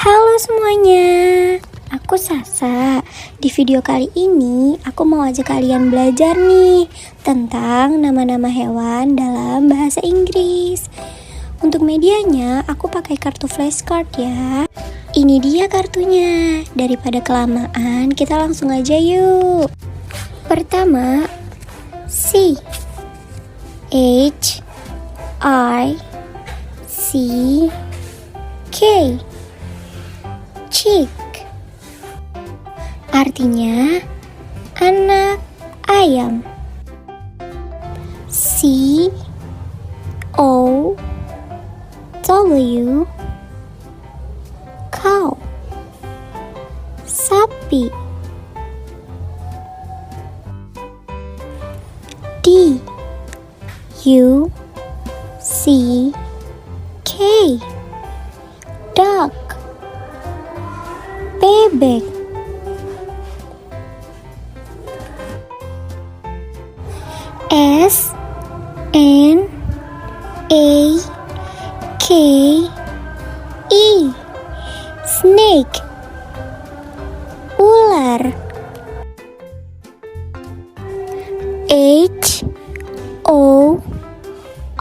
Halo semuanya, aku Sasa. Di video kali ini aku mau ajak kalian belajar nih tentang nama-nama hewan dalam bahasa Inggris. Untuk medianya aku pakai kartu flashcard ya. Ini dia kartunya. Daripada kelamaan, kita langsung aja yuk. Pertama, C H I C K, chick. Artinya anak ayam. C O W, cow, sapi. D U C K, duck, bebek. S N A K E, snake, ular. H O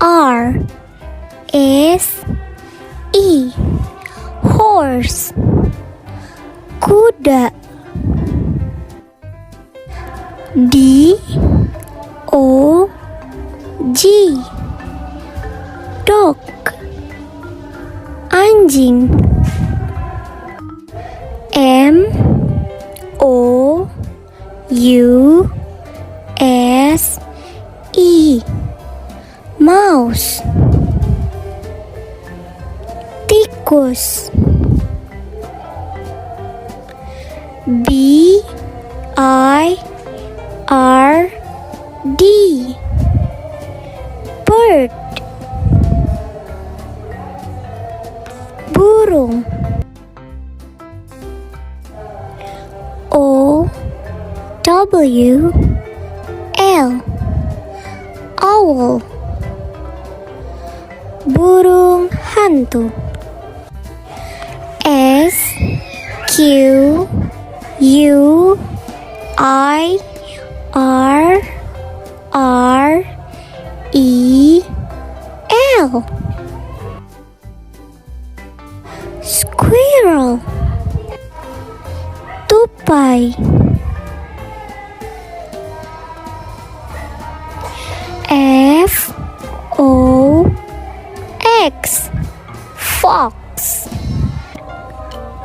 R S E, horse, kuda. D O G, dog, anjing. M O U S E, mouse, tikus. B I R D, bird, burung. O W L, owl, burung hantu. S Q U I R R E L, squirrel, tupai. F O X, fox,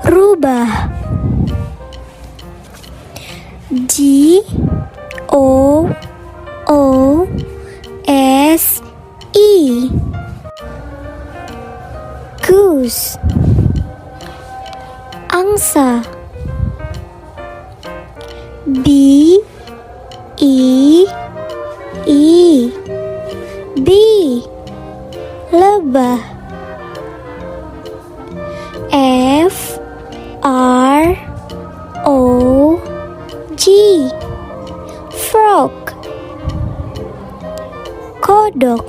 rubah. G O O S E, goose, angsa. B E E, bee, lebah. F R O G, frog, kodok.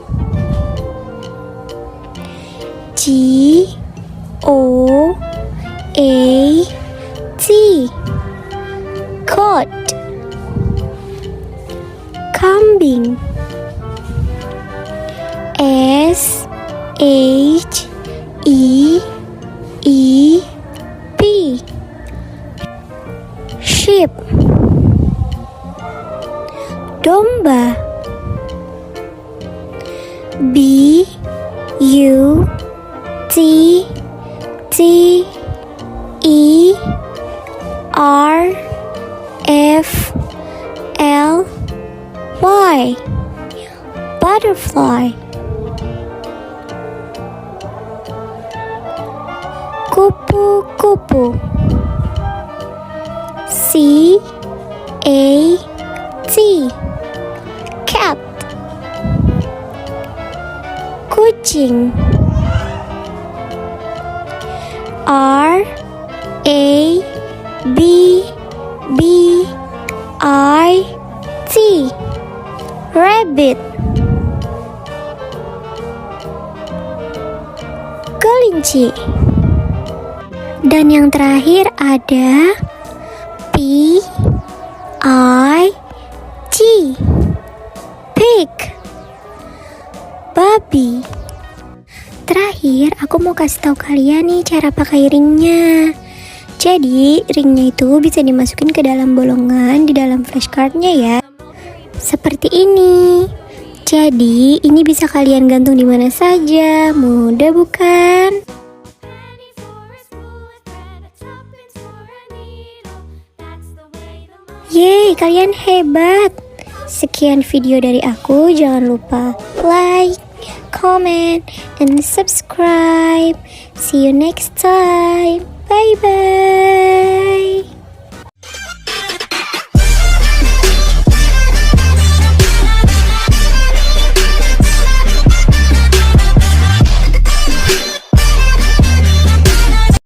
G O A T, goat, kambing. S H E E P, sheep, domba. B U T T E R F L Y, butterfly. Kupu-kupu. C A T, cat, kucing. R A B B I T, rabbit. kelinci. Dan yang terakhir ada P I G, pig, babi. Terakhir, aku mau kasih tahu kalian nih cara pakai ringnya. Jadi, ringnya itu bisa dimasukin ke dalam bolongan di dalam flashcardnya ya. Seperti ini. Jadi, ini bisa kalian gantung di mana saja. Mudah bukan? Yeay, kalian hebat. Sekian video dari aku. Jangan lupa like, comment, and subscribe. See you next time. Bye-bye.